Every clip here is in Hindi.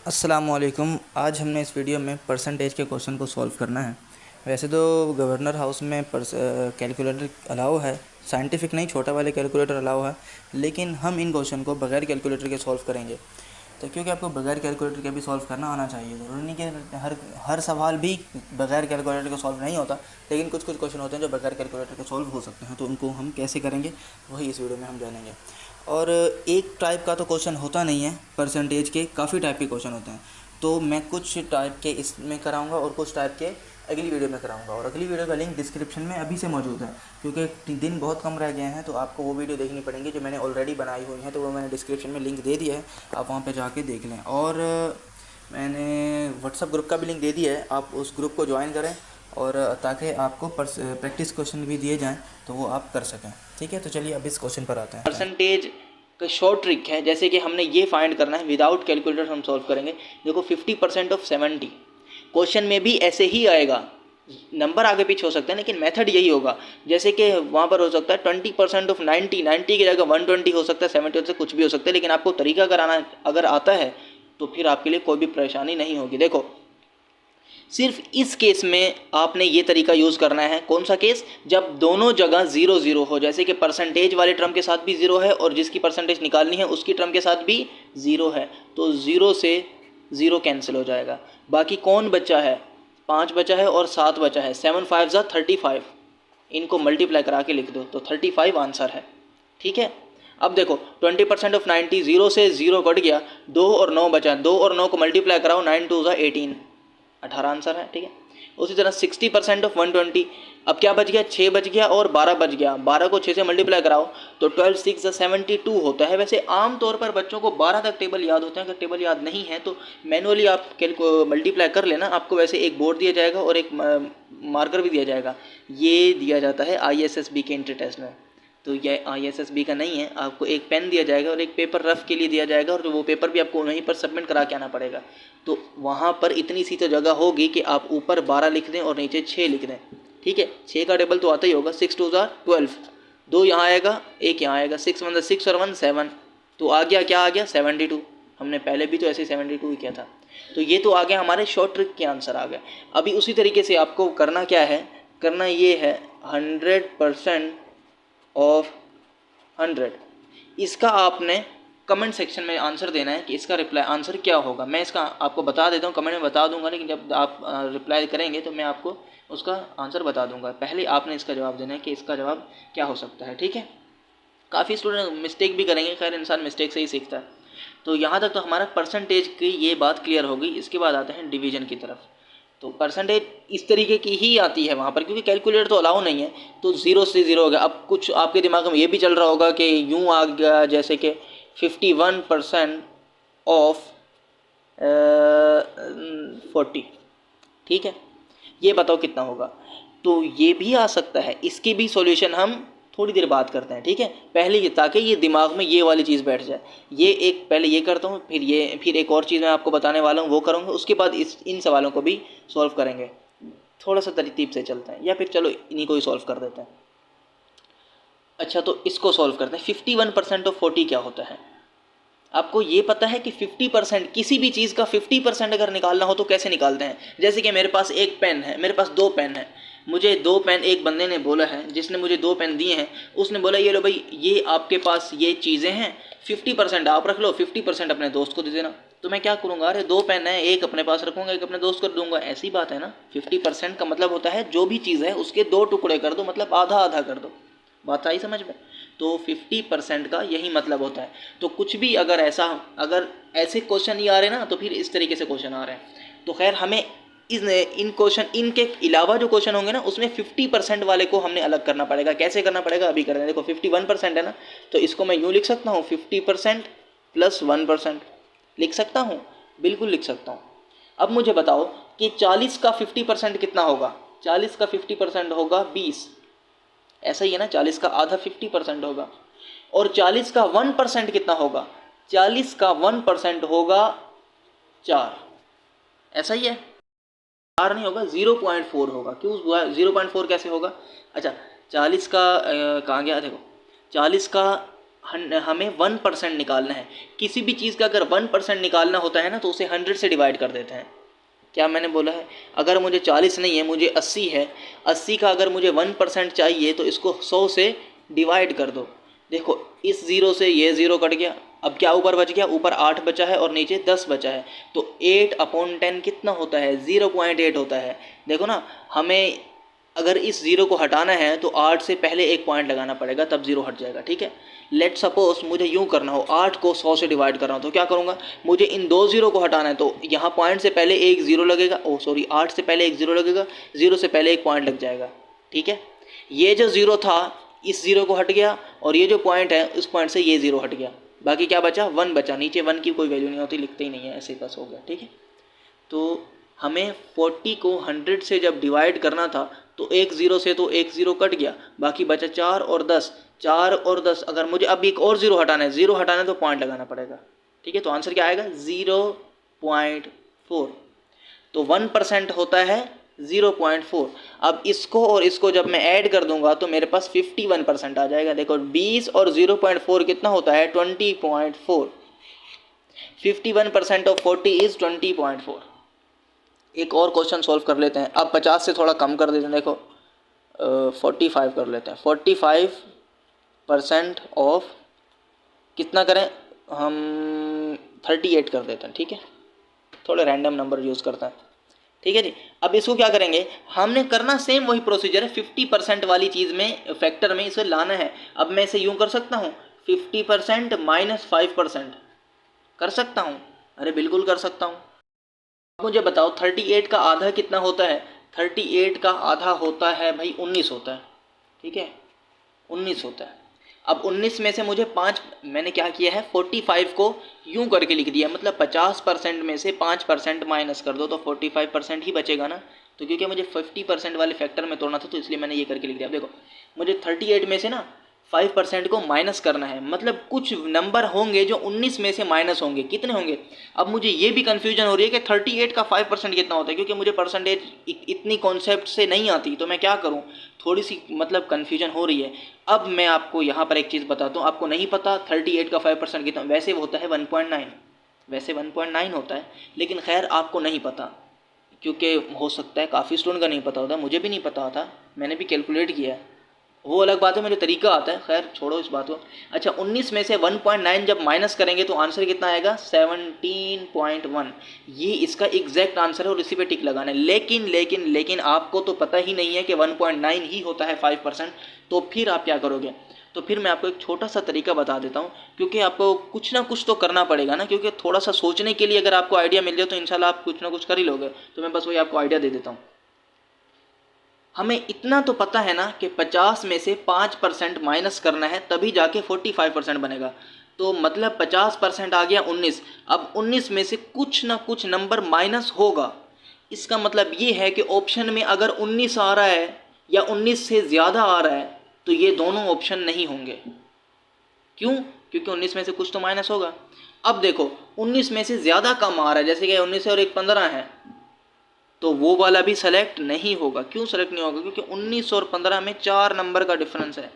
अस्सलामुअलैकुम। आज हमने इस वीडियो में परसेंटेज के क्वेश्चन को सॉल्व करना है। वैसे तो गवर्नर हाउस में कैलकुलेटर अलाउ है, साइंटिफिक नहीं, छोटा वाले कैलकुलेटर अलाउ है, लेकिन हम इन क्वेश्चन को बगैर कैलकुलेटर के सॉल्व करेंगे। तो क्योंकि आपको बगैर कैलकुलेटर के भी सॉल्व करना आना चाहिए, ज़रूरी नहीं कि हर हर सवाल भी बगैर कैलकुलेटर के सॉल्व नहीं होता, लेकिन कुछ कुछ क्वेश्चन होते हैं जो बगैर कैलकुलेटर के सॉल्व हो सकते हैं। तो उनको हम कैसे करेंगे वही इस वीडियो में हम जानेंगे। और एक टाइप का तो क्वेश्चन होता नहीं है, परसेंटेज के काफ़ी टाइप के क्वेश्चन होते हैं। तो मैं कुछ टाइप के इसमें कराऊंगा और कुछ टाइप के अगली वीडियो में कराऊंगा, और अगली वीडियो का लिंक डिस्क्रिप्शन में अभी से मौजूद है, क्योंकि दिन बहुत कम रह गए हैं। तो आपको वो वीडियो देखनी पड़ेंगी जो मैंने ऑलरेडी बनाई हुई हैं, तो वो मैंने डिस्क्रिप्शन में लिंक दे दिया है, आप वहाँ पर जाके देख लें। और मैंने व्हाट्सअप ग्रुप का भी लिंक दे दिया है, आप उस ग्रुप को ज्वाइन करें, और ताकि आपको प्रैक्टिस क्वेश्चन भी दिए जाएँ तो वो आप कर सकें। ठीक है, तो चलिए अब इस क्वेश्चन पर आते हैं। परसेंटेज का शॉर्ट ट्रिक है, जैसे कि हमने ये फाइंड करना है, विदाउट कैलकुलेटर हम सॉल्व करेंगे। देखो 50% ऑफ 70 क्वेश्चन में भी ऐसे ही आएगा, नंबर आगे पीछे हो सकता है लेकिन मेथड यही होगा। जैसे कि वहाँ पर हो सकता है 20% ऑफ 90 की जगह 120 हो सकता है, 70 से कुछ भी हो सकता है, लेकिन आपको तरीका अगर आता है तो फिर आपके लिए कोई भी परेशानी नहीं होगी। देखो सिर्फ इस केस में आपने ये तरीका यूज़ करना है। कौन सा केस? जब दोनों जगह 0 0 हो, जैसे कि परसेंटेज वाले टर्म के साथ भी 0 है और जिसकी परसेंटेज निकालनी है उसकी टर्म के साथ भी 0 है, तो 0 से 0 कैंसिल हो जाएगा। बाकी कौन बचा है? 5 बचा है और 7 बचा है। 7 5 ज़ा 35, इनको मल्टीप्लाई करा के लिख दो तो 35 आंसर है। ठीक है, अब देखो 20% ऑफ 90, 0 से 0 कट गया, 2 और 9 बचा, 2 और 9 को मल्टीप्लाई कराओ, 9 2 ज़ा 18, 18 आंसर है। ठीक है, उसी तरह 60% ऑफ 120, अब क्या बच गया? 6 बच गया और 12 बच गया, 12 को 6 से मल्टीप्लाई कराओ तो 12 6 72 होता है। वैसे आम तौर पर बच्चों को 12 तक टेबल याद होते हैं, अगर टेबल याद नहीं है तो मैनुअली आप मल्टीप्लाई कर लेना। आपको वैसे एक बोर्ड दिया जाएगा और एक मार्कर भी दिया जाएगा, ये दिया जाता है ISSB के एंट्री टेस्ट में। तो यह ISSB का नहीं है, आपको एक पेन दिया जाएगा और एक पेपर रफ के लिए दिया जाएगा, और वो पेपर भी आपको वहीं पर सबमिट करा के आना पड़ेगा। तो वहाँ पर इतनी सी तो जगह होगी कि आप ऊपर 12 लिख दें और नीचे 6 लिख दें। ठीक है, 6 का टेबल तो आता ही होगा, 6 2 ज़ा 12, 2 यहाँ आएगा, 1 यहाँ आएगा, 6 1 6 और 1 7, तो आ गया, क्या आ गया? 72। हमने पहले भी तो ऐसे 72 ही किया था। तो ये तो आ गया, हमारे शॉर्ट ट्रिक के आंसर आ गया। अभी उसी तरीके से आपको करना क्या है? करना ये है 100% ऑफ 100, इसका आपने कमेंट सेक्शन में आंसर देना है कि इसका रिप्लाई आंसर क्या होगा। मैं इसका आपको बता देता हूँ, कमेंट में बता दूंगा, लेकिन जब आप रिप्लाई करेंगे तो मैं आपको उसका आंसर बता दूंगा। पहले आपने इसका जवाब देना है कि इसका जवाब क्या हो सकता है। ठीक है, काफ़ी स्टूडेंट मिस्टेक भी करेंगे, खैर इंसान मिस्टेक से ही सीखता है। तो यहाँ तक तो हमारा परसेंटेज की ये बात क्लियर हो गई। इसके बाद आते हैं डिवीजन की तरफ। तो परसेंटेज इस तरीके की ही आती है वहाँ पर, क्योंकि कैलकुलेटर तो अलाउ नहीं है, तो 0 से 0 हो गया। अब कुछ आपके दिमाग में ये भी चल रहा होगा कि यूँ आ गया, जैसे कि 51% ऑफ 40। ठीक है, ये बताओ कितना होगा? तो ये भी आ सकता है, इसकी भी सॉल्यूशन हम थोड़ी देर बात करते हैं। ठीक है, पहले ये, ताकि ये दिमाग में ये वाली चीज़ बैठ जाए। ये एक पहले ये करता हूँ, फिर एक और चीज़ मैं आपको बताने वाला हूँ वो करूँगा, उसके बाद इन सवालों को भी सॉल्व करेंगे। थोड़ा सा तरतीब से चलते हैं, या फिर चलो इन्हीं को ही सॉल्व कर देते हैं। अच्छा, तो इसको सॉल्व करते हैं। 51% ऑफ 40 क्या होता है? आपको ये पता है कि 50%, किसी भी चीज़ का 50% अगर निकालना हो तो कैसे निकालते हैं? जैसे कि मेरे पास एक पेन है, मेरे पास 2 पेन है, मुझे 2 पेन, एक बंदे ने बोला है, जिसने मुझे 2 पेन दिए हैं, उसने बोला ये लो भाई, ये आपके पास ये चीज़ें हैं, 50% आप रख लो, 50% अपने दोस्त को दे देना। तो मैं क्या करूँगा? अरे 2 पेन है, एक अपने पास रखूँगा, एक अपने दोस्त को दूंगा, ऐसी बात है ना। 50% का मतलब होता है जो भी चीज़ है उसके 2 टुकड़े कर दो, मतलब आधा आधा कर दो। बात आई समझ में? तो 50% का यही मतलब होता है। तो कुछ भी अगर ऐसे क्वेश्चन नहीं आ रहे ना, तो फिर इस तरीके से क्वेश्चन आ रहे हैं। तो खैर हमें इन क्वेश्चन, इनके अलावा जो क्वेश्चन होंगे ना, उसमें 50% वाले को हमने अलग करना पड़ेगा। कैसे करना पड़ेगा अभी कर रहे हैं। देखो 51% है ना, तो इसको मैं यूँ लिख सकता हूँ, 50% प्लस 1% लिख सकता हूँ, बिल्कुल लिख सकता हूँ। अब मुझे बताओ कि 40 का 50% कितना होगा? 40 का 50% होगा 20, ऐसा ही है ना। 40 का आधा 50% होगा, और 40 का 1% कितना होगा? 40 का 1% होगा 4, ऐसा ही है। 4 नहीं होगा, 0.4 होगा। क्यों 0.4 कैसे होगा? अच्छा, 40 का कहाँ गया? देखो 40 का हमें 1% निकालना है। किसी भी चीज़ का अगर 1% निकालना होता है ना तो उसे 100 से डिवाइड कर देते हैं। क्या मैंने बोला है? अगर मुझे 40 नहीं है, मुझे 80 है, 80 का अगर मुझे 1% चाहिए तो इसको 100 से डिवाइड कर दो। देखो इस ज़ीरो से ये ज़ीरो कट गया, अब क्या ऊपर बच गया? ऊपर 8 बचा है और नीचे 10 बचा है, तो 8/10 कितना होता है? 0.8 होता है। देखो ना, हमें अगर इस ज़ीरो को हटाना है तो 8 से पहले एक पॉइंट लगाना पड़ेगा, तब ज़ीरो हट जाएगा। ठीक है, लेट सपोज मुझे यूँ करना हो, 8 को 100 से डिवाइड करना हो, तो क्या करूँगा? मुझे इन दो ज़ीरो को हटाना है, तो यहाँ पॉइंट से पहले एक ज़ीरो लगेगा, 8 से पहले एक ज़ीरो लगेगा, ज़ीरो से पहले एक पॉइंट लग जाएगा। ठीक है, ये जो ज़ीरो था इस ज़ीरो को हट गया, और ये जो पॉइंट है उस पॉइंट से ये ज़ीरो हट गया, बाकी क्या बचा? 1 बचा। नीचे 1 की कोई वैल्यू नहीं होती, लिखते ही नहीं है, ऐसे बस हो गया। ठीक है, तो हमें 40 को 100 से जब डिवाइड करना था तो एक ज़ीरो से तो एक ज़ीरो कट गया, बाकी बचा 4 और 10। 4 और 10, अगर मुझे अब एक और ज़ीरो हटाना है, ज़ीरो हटाना है तो पॉइंट लगाना पड़ेगा। ठीक है, तो आंसर क्या आएगा? 0.4। तो 1% होता है 0.4। अब इसको और इसको जब मैं ऐड कर दूंगा तो मेरे पास 51% आ जाएगा। देखो 20 और 0.4 कितना होता है? 20.4। 51% ऑफ 40 इज़ 20.4। एक और क्वेश्चन सॉल्व कर लेते हैं। अब 50 से थोड़ा कम कर देते हैं। देखो 45 कर लेते हैं। 45% ऑफ कितना करें हम? 38 कर देते हैं। ठीक है, थोड़े रैंडम नंबर यूज़ करते हैं। ठीक है जी, अब इसको क्या करेंगे? हमने करना सेम वही प्रोसीजर है, 50% वाली चीज़ में फैक्टर में इसे लाना है। अब मैं इसे यूँ कर सकता हूँ, 50% माइनस 5% कर सकता हूँ। अरे बिल्कुल कर सकता हूँ। मुझे बताओ 38 का आधा कितना होता है? 38 का आधा होता है भाई 19 होता है। ठीक है, 19 होता है। अब 19 में से मुझे 5, मैंने क्या किया है, 45 को यूं करके लिख दिया, मतलब 50% में से 5% माइनस कर दो तो 45% ही बचेगा ना। तो क्योंकि मुझे 50% वाले फैक्टर में तोड़ना था तो इसलिए मैंने ये करके लिख दिया। अब देखो मुझे 38 में से ना 5% को माइनस करना है, मतलब कुछ नंबर होंगे जो 19 में से माइनस होंगे। कितने होंगे? अब मुझे ये भी कन्फ्यूजन हो रही है कि 38 का 5% कितना होता है, क्योंकि मुझे परसेंटेज इतनी कॉन्सेप्ट से नहीं आती, तो मैं क्या करूँ, थोड़ी सी मतलब कन्फ्यूजन हो रही है। अब मैं आपको यहाँ पर एक चीज़ बताता हूँ, आपको नहीं पता 38 का 5% कितना, वैसे होता है 1.9, वैसे 1.9 होता है, लेकिन खैर आपको नहीं पता, क्योंकि हो सकता है काफ़ी स्टूडेंट का नहीं पता होता, मुझे भी नहीं पता होता, मैंने भी कैलकुलेट किया है, वो अलग बात है, मुझे तरीका आता है। खैर छोड़ो इस बात को। अच्छा 19 में से 1.9 जब माइनस करेंगे तो आंसर कितना आएगा? 17.1। ये इसका एग्जैक्ट आंसर है और इसी पे टिक लगाना है। लेकिन आपको तो पता ही नहीं है कि 1.9 ही होता है 5%, तो फिर आप क्या करोगे? तो फिर मैं आपको एक छोटा सा तरीका बता देता हूँ, क्योंकि आपको कुछ ना कुछ तो करना पड़ेगा ना, क्योंकि थोड़ा सा सोचने के लिए अगर आपको आइडिया मिल जाए तो इंशाल्लाह आप कुछ ना कुछ कर ही लोगे। तो मैं बस वही आपको आइडिया दे देता हूँ। हमें इतना तो पता है ना कि 50 में से 5% माइनस करना है, तभी जाके 45% बनेगा। तो मतलब 50% आ गया 19। अब 19 में से कुछ ना कुछ नंबर माइनस होगा। इसका मतलब ये है कि ऑप्शन में अगर 19 आ रहा है या 19 से ज़्यादा आ रहा है तो ये दोनों ऑप्शन नहीं होंगे। क्यों? क्योंकि 19 में से कुछ तो माइनस होगा। अब देखो 19 में से ज़्यादा कम आ रहा है, जैसे कि 19 और एक 15 है, तो वो वाला भी सेलेक्ट नहीं होगा। क्यों सेलेक्ट नहीं होगा? क्योंकि 19 और 15 में 4 नंबर का डिफरेंस है।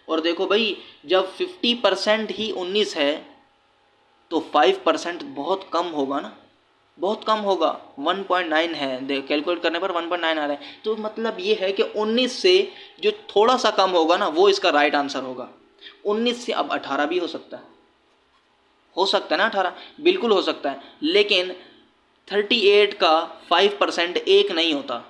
और देखो भाई, जब 50% ही 19 है तो 5% बहुत कम होगा ना, बहुत कम होगा। 1.9 है, कैलकुलेट करने पर 1.9 आ रहा है, तो मतलब ये है कि 19 से जो थोड़ा सा कम होगा ना वो इसका राइट आंसर होगा। 19 से अब 18 भी हो सकता है, हो सकता है ना 18, बिल्कुल हो सकता है, लेकिन 38 का 5% एक नहीं होता।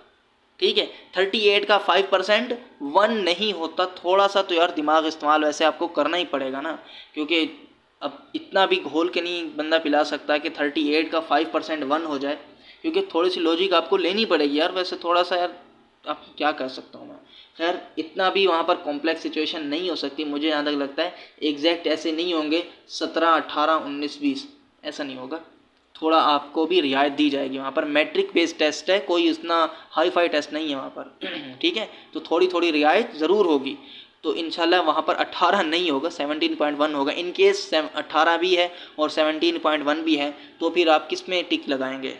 ठीक है, 38 का 5% 1 नहीं होता। थोड़ा सा तो यार दिमाग इस्तेमाल वैसे आपको करना ही पड़ेगा ना, क्योंकि अब इतना भी घोल के नहीं बंदा पिला सकता कि 38 का 5% 1 हो जाए, क्योंकि थोड़ी सी लॉजिक आपको लेनी पड़ेगी यार। वैसे थोड़ा सा यार अब क्या कर सकता हूँ मैं। खैर इतना भी वहाँ पर कॉम्प्लेक्स सिचुएशन नहीं हो सकती, मुझे यहाँ तक लगता है एग्जैक्ट ऐसे नहीं होंगे 17, 18, 19, 20, ऐसा नहीं होगा। थोड़ा आपको भी रियायत दी जाएगी। वहाँ पर मैट्रिक बेस्ड टेस्ट है, कोई उतना हाई फाई टेस्ट नहीं है वहाँ पर। ठीक है, तो थोड़ी थोड़ी रियायत ज़रूर होगी। तो इंशाल्लाह वहाँ पर 18 नहीं होगा, 17.1 होगा। इन केस 18 भी है और 17.1 भी है तो फिर आप किस में टिक लगाएंगे?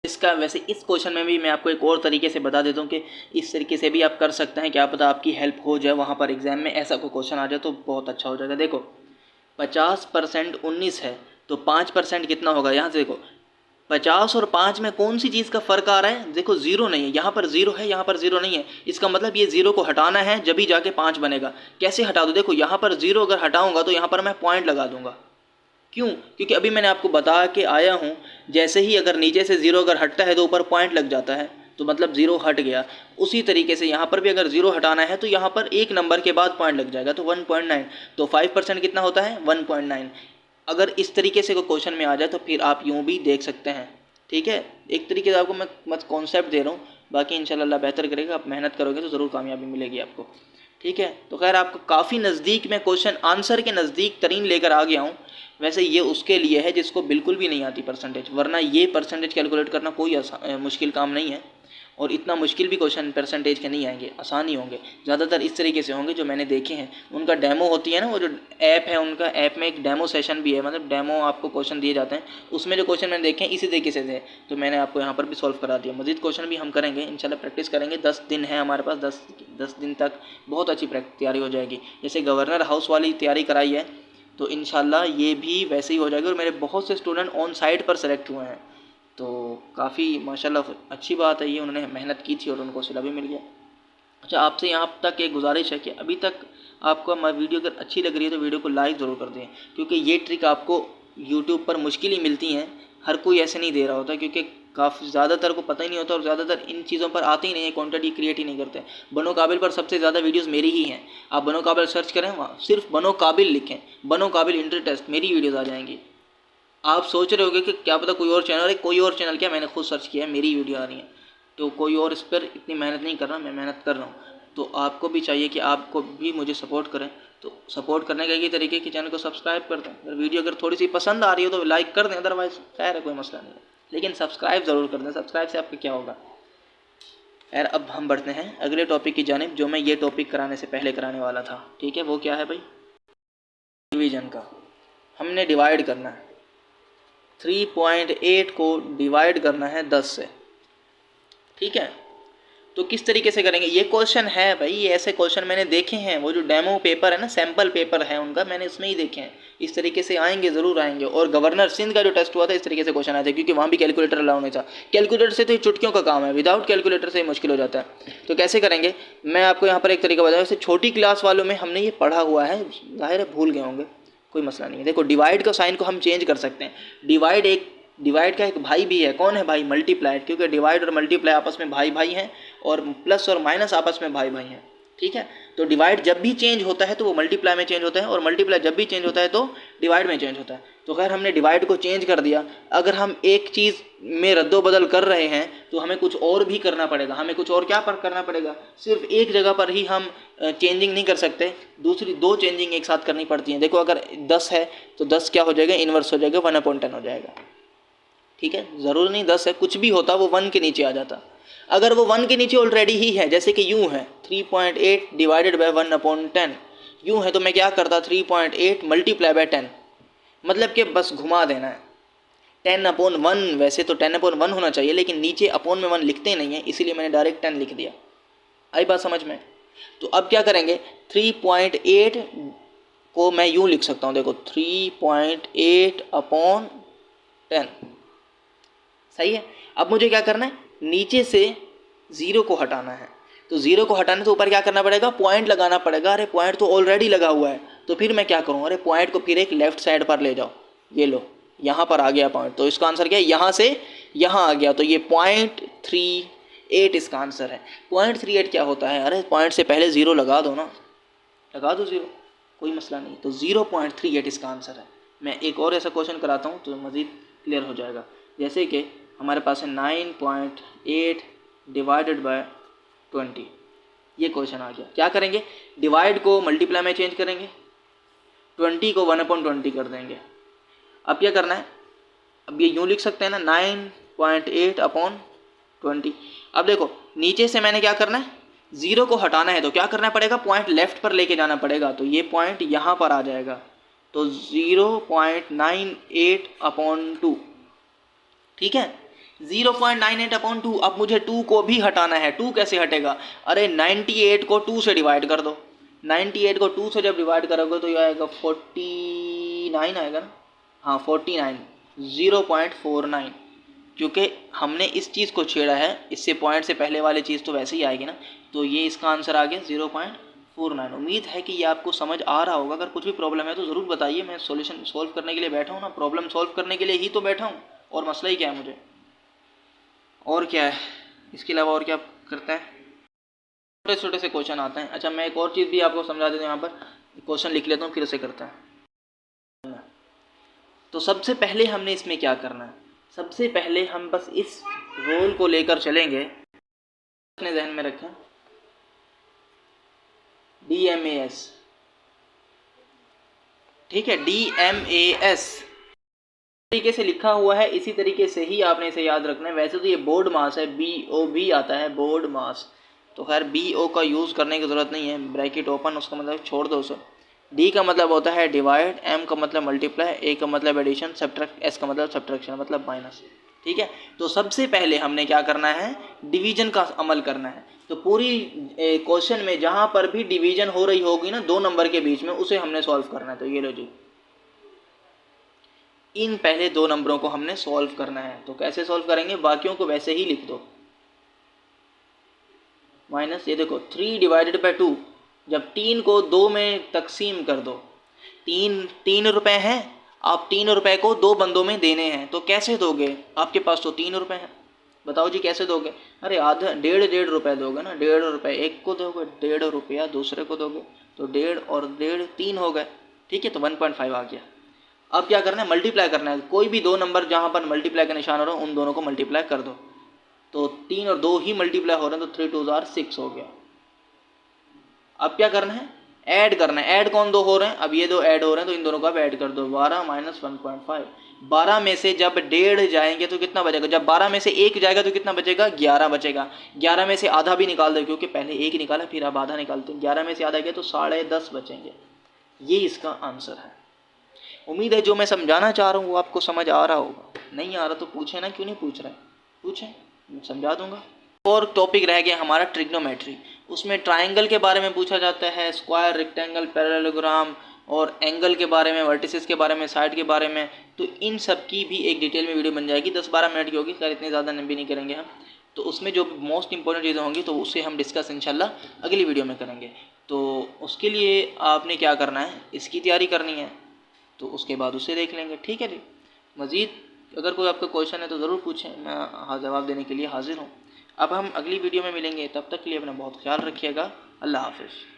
इसका वैसे इस क्वेश्चन में भी मैं आपको एक और तरीके से बता देता हूँ कि इस तरीके से भी आप कर सकते हैं, क्या पता आपकी हेल्प हो जाए वहाँ पर एग्ज़ाम में ऐसा कोई क्वेश्चन आ जाए तो बहुत अच्छा हो जाएगा। देखो 50% 19 है तो 5% कितना होगा, यहाँ से देखो 50 और 5 में कौन सी चीज़ का फ़र्क आ रहा है, देखो ज़ीरो नहीं है, यहाँ पर ज़ीरो है, यहाँ पर ज़ीरो नहीं है, इसका मतलब ये ज़ीरो को हटाना है जब ही जाके 5 बनेगा। कैसे हटा दो, देखो यहाँ पर ज़ीरो अगर हटाऊंगा तो यहाँ पर मैं पॉइंट लगा दूंगा। क्यों, क्योंकि अभी मैंने आपको बता के आया हूँ जैसे ही अगर नीचे से ज़ीरो अगर हटता है तो ऊपर पॉइंट लग जाता है, तो मतलब ज़ीरो हट गया। उसी तरीके से यहाँ पर भी अगर ज़ीरो हटाना है तो यहाँ पर एक नंबर के बाद पॉइंट लग जाएगा, तो 1.9, तो 5% कितना होता है 1.9। अगर इस तरीके से कोई क्वेश्चन में आ जाए तो फिर आप यूँ भी देख सकते हैं। ठीक है, एक तरीके से आपको मैं मत कॉन्सेप्ट दे रहा हूँ, बाकी इंशाल्लाह अल्लाह बेहतर करेगा, आप मेहनत करोगे तो ज़रूर कामयाबी मिलेगी आपको। ठीक है, तो खैर आपको काफ़ी नज़दीक में क्वेश्चन आंसर के नज़दीक तरीन लेकर आ गया हूँ। वैसे ये उसके लिए है जिसको बिल्कुल भी नहीं आती परसेंटेज, वरना ये परसेंटेज कैलकुलेट करना कोई मुश्किल काम नहीं है, और इतना मुश्किल भी क्वेश्चन परसेंटेज के नहीं आएंगे, आसान ही होंगे। ज़्यादातर इस तरीके से होंगे जो मैंने देखे हैं। उनका डेमो होती है ना, वो जो ऐप है उनका, ऐप में एक डेमो सेशन भी है, मतलब डेमो आपको क्वेश्चन दिए जाते हैं, उसमें जो क्वेश्चन मैंने देखे हैं इसी तरीके से थे, तो मैंने आपको यहाँ पर भी सॉल्व करा दिया। मज़ीद क्वेश्चन भी हम करेंगे इंशाल्लाह, प्रैक्टिस करेंगे। 10 दिन है हमारे पास, 10 दिन तक बहुत अच्छी तैयारी हो जाएगी। जैसे गवर्नर हाउस वाली तैयारी कराई है तो इंशाल्लाह ये भी वैसे ही हो जाएगी। और मेरे बहुत से स्टूडेंट ऑन साइट पर सेलेक्ट हुए हैं, तो काफ़ी माशाल्लाह अच्छी बात है ये, उन्होंने मेहनत की थी और उनको सिला भी मिल गया। अच्छा, आपसे यहाँ तक एक गुजारिश है कि अभी तक आपको हमारी वीडियो अगर अच्छी लग रही है तो वीडियो को लाइक ज़रूर कर दें, क्योंकि ये ट्रिक आपको यूट्यूब पर मुश्किल ही मिलती हैं, हर कोई ऐसे नहीं दे रहा होता, क्योंकि काफ़ी ज़्यादातर को पता ही नहीं होता और ज़्यादातर इन चीज़ों पर आते ही नहीं है, कंटेंट क्रिएट ही नहीं करते। बनो काबिल पर सबसे ज़्यादा वीडियोस मेरी ही हैं, आप बनो काबिल सर्च करें, वहाँ सिर्फ बनो काबिल लिखें, बनो काबिल इंटर टेस्ट, मेरी वीडियोज़ आ जाएंगी। आप सोच रहे होगे कि क्या पता कोई और चैनल है, कोई और चैनल क्या, मैंने खुद सर्च किया है, मेरी वीडियो आ रही है, तो कोई और इस पर इतनी मेहनत नहीं कर रहा, मैं मेहनत कर रहा हूँ। तो आपको भी चाहिए कि आपको भी मुझे सपोर्ट करें, तो सपोर्ट करने का ये तरीके कि चैनल को सब्सक्राइब कर दें, अगर वीडियो अगर थोड़ी सी पसंद आ रही हो तो लाइक कर दें, अदरवाइज़ खैर है, कोई मसला नहीं है, लेकिन सब्सक्राइब ज़रूर कर दें, सब्सक्राइब से आपको क्या होगा। खैर अब हम बढ़ते हैं अगले टॉपिक की जानिब, जो मैं ये टॉपिक कराने से पहले कराने वाला था। ठीक है, वो क्या है भाई, डिवीज़न का। हमने डिवाइड करना है, 3.8 को डिवाइड करना है 10 से। ठीक है, तो किस तरीके से करेंगे, ये क्वेश्चन है भाई, ये ऐसे क्वेश्चन मैंने देखे हैं, वो जो डेमो पेपर है ना, सैम्पल पेपर है उनका, मैंने उसमें ही देखे हैं। इस तरीके से आएंगे, ज़रूर आएंगे। और गवर्नर सिंध का जो टेस्ट हुआ था इस तरीके से क्वेश्चन आए थे, क्योंकि वहाँ भी कैलकुलेटर अलाउ नहीं था। कैलकुलेटर से तो ये चुटकियों का काम है, विदाउट कैलकुलेटर से मुश्किल हो जाता है। तो कैसे करेंगे, मैं आपको यहाँ पर एक तरीका बताऊँ। जैसे छोटी क्लास वालों में हमने ये पढ़ा हुआ है, ज़ाहिर है भूल गए होंगे, कोई मसला नहीं है। देखो डिवाइड का साइन को हम चेंज कर सकते हैं। डिवाइड का एक भाई भी है, कौन है भाई, मल्टीप्लाइड, क्योंकि डिवाइड और मल्टीप्लाई आपस में भाई भाई हैं, और प्लस और माइनस आपस में भाई भाई हैं। ठीक है, तो डिवाइड जब भी चेंज होता है तो वो मल्टीप्लाई में चेंज होता है, और मल्टीप्लाई जब भी चेंज होता है तो डिवाइड में चेंज होता है। तो खैर हमने डिवाइड को चेंज कर दिया। अगर हम एक चीज़ में रद्दो बदल कर रहे हैं तो हमें कुछ और भी करना पड़ेगा। हमें कुछ और क्या पर करना पड़ेगा, सिर्फ एक जगह पर ही हम चेंजिंग नहीं कर सकते, दूसरी 2 चेंजिंग एक साथ करनी पड़ती हैं। देखो अगर 10 है तो 10 क्या हो जाएगा, इन्वर्स हो जाएगा, 1/10 हो जाएगा। ठीक है, ज़रूर नहीं 10 है, कुछ भी होता वो 1 के नीचे आ जाता। अगर वो 1 के नीचे ऑलरेडी ही है, जैसे कि यूँ है 3.8 डिवाइडेड बाय 1/10, यूँ है तो मैं क्या करता, 3.8 मल्टीप्लाई बाय 10, मतलब कि बस घुमा देना है। 10/1, वैसे तो 10/1 होना चाहिए, लेकिन नीचे अपॉन में 1 लिखते नहीं है, इसीलिए मैंने डायरेक्ट 10 लिख दिया। आई बात समझ में। तो अब क्या करेंगे, 3.8 को मैं यूँ लिख सकता हूँ, देखो 3.8/10, सही है। अब मुझे क्या करना है, नीचे से 0 को हटाना है। तो 0 को हटाने तो ऊपर क्या करना पड़ेगा, पॉइंट लगाना पड़ेगा। अरे पॉइंट तो ऑलरेडी लगा हुआ है, तो फिर मैं क्या करूँ, अरे पॉइंट को फिर एक लेफ्ट साइड पर ले जाओ, ये लो यहाँ पर आ गया पॉइंट, तो इसका आंसर क्या है, यहाँ से यहाँ आ गया, तो ये 0.38 इसका आंसर है। 0.38 क्या होता है, अरे पॉइंट से पहले 0 लगा दो ना, लगा दो 0, कोई मसला नहीं। तो 0.38 इसका आंसर है। मैं एक और ऐसा क्वेश्चन कराता हूँ तो मज़ीद क्लियर हो जाएगा। जैसे कि हमारे पास है 9.8 डिवाइडेड बाय 20, ये क्वेश्चन आ गया। क्या करेंगे, डिवाइड को मल्टीप्लाई में चेंज करेंगे, 20 को 1/20 कर देंगे। अब क्या करना है, अब ये यूँ लिख सकते हैं ना, 9.8/20। अब देखो नीचे से मैंने क्या करना है, 0 को हटाना है, तो क्या करना पड़ेगा, पॉइंट लेफ़्ट पर लेके जाना पड़ेगा, तो ये पॉइंट यहाँ पर आ जाएगा, तो 0.98/2। ठीक है, 0.98/2। अब मुझे 2 को भी हटाना है। 2 कैसे हटेगा? अरे 98 को 2 से डिवाइड कर दो। 98 को 2 से जब डिवाइड करोगे तो ये आएगा 49 आएगा ना। हाँ 49, 0.49। क्योंकि हमने इस चीज़ को छेड़ा है, इससे पॉइंट से पहले वाली चीज़ तो वैसे ही आएगी ना, तो ये इसका आंसर आ गया 0.49। उम्मीद है कि ये आपको समझ आ रहा होगा। अगर कुछ भी प्रॉब्लम है तो ज़रूर बताइए, मैं सॉल्यूशन सॉल्व करने के लिए बैठा हूँ ना, प्रॉब्लम सॉल्व करने के लिए ही तो बैठा हूँ, और मसला ही क्या है मुझे, और क्या है इसके अलावा, और क्या करते हैं। छोटे छोटे से क्वेश्चन आते हैं। अच्छा मैं एक और चीज़ भी आपको समझा देता हूँ, यहाँ पर क्वेश्चन लिख लेता हूँ फिर से करते हैं। तो सबसे पहले हमने इसमें क्या करना है, सबसे पहले हम बस इस रोल को लेकर चलेंगे, अपने जहन में रखें DMAS, ठीक है, DMAS तरीके से लिखा हुआ है, इसी तरीके से ही आपने इसे याद रखना है। वैसे तो ये बोर्ड मास है, BO आता है बोर्ड मास, तो खैर BO का यूज़ करने की ज़रूरत नहीं है, ब्रैकेट ओपन, उसका मतलब छोड़ दो उसे। D का मतलब होता है डिवाइड, M का मतलब मल्टीप्लाई, A का मतलब एडिशन, सब्ट्रैक्ट, S का मतलब सब्ट्रैक्शन मतलब माइनस, ठीक है। तो सबसे पहले हमने क्या करना है, डिवीजन का अमल करना है। तो पूरी क्वेश्चन में जहाँ पर भी डिवीजन हो रही होगी ना 2 नंबर के बीच में, उसे हमने सॉल्व करना है। तो ये लो जी, इन पहले 2 नंबरों को हमने सॉल्व करना है। तो कैसे सॉल्व करेंगे, बाकियों को वैसे ही लिख दो, माइनस ये देखो 3/2, जब 3 को 2 में तकसीम कर दो, 3 रुपए हैं, आप 3 रुपए को 2 बंदों में देने हैं, तो कैसे दोगे, आपके पास तो 3 रुपए हैं, बताओ जी कैसे दोगे। अरे आधा 1.5 रुपए दोगे ना, 1.5 रुपए एक को दोगे, 1.5 रुपया दूसरे को दोगे, तो 1.5 और 1.5 3 हो गए, ठीक है, तो 1.5 आ गया। अब क्या करना है, मल्टीप्लाई करना है, कोई भी 2 नंबर जहाँ पर मल्टीप्लाई का निशान हो रहा है उन दोनों को मल्टीप्लाई कर दो। तो 3 और 2 ही मल्टीप्लाई हो रहे हैं, तो 3 2 6 हो गया। अब क्या करना है, ऐड करना है। ऐड कौन 2 हो रहे हैं, अब ये 2 ऐड हो रहे हैं, तो इन दोनों को आप ऐड कर दो, 12 माइनस 1.5। 12 में से जब 1.5 जाएंगे तो कितना बचेगा, जब 12 में से 1 जाएगा तो कितना बचेगा, 11 बचेगा। 11 में से आधा भी निकाल दो, क्योंकि पहले 1 निकाला फिर अब आधा निकालते हैं। 11 में से आधा गया तो 10.5 बचेंगे। ये इसका आंसर है। उम्मीद है जो मैं समझाना चाह रहा हूँ वो आपको समझ आ रहा होगा। नहीं आ रहा तो पूछे ना, क्यों नहीं पूछ रहे, पूछें, मैं समझा दूंगा। और टॉपिक रह गया हमारा ट्रिग्नोमेट्री, उसमें ट्राइंगल के बारे में पूछा जाता है, स्क्वायर, रेक्टेंगल, पैरेललोग्राम, और एंगल के बारे में, वर्टिसेस के बारे में, साइड के बारे में। तो इन सब की भी एक डिटेल में वीडियो बन जाएगी, 10-12 मिनट की होगी, खैर इतनी ज़्यादा भी नहीं करेंगे हम। तो उसमें जो मोस्ट इंपॉर्टेंट चीज़ें होंगी तो उसे हम डिस्कस इंशाल्लाह अगली वीडियो में करेंगे। तो उसके लिए आपने क्या करना है, इसकी तैयारी करनी है, तो उसके बाद उसे देख लेंगे, ठीक है जी। मज़ीद अगर कोई आपका क्वेश्चन है तो ज़रूर पूछें, मैं जवाब देने के लिए हाजिर हूँ। अब हम अगली वीडियो में मिलेंगे, तब तक के लिए अपना बहुत ख्याल रखिएगा। अल्लाह हाफ़िज़।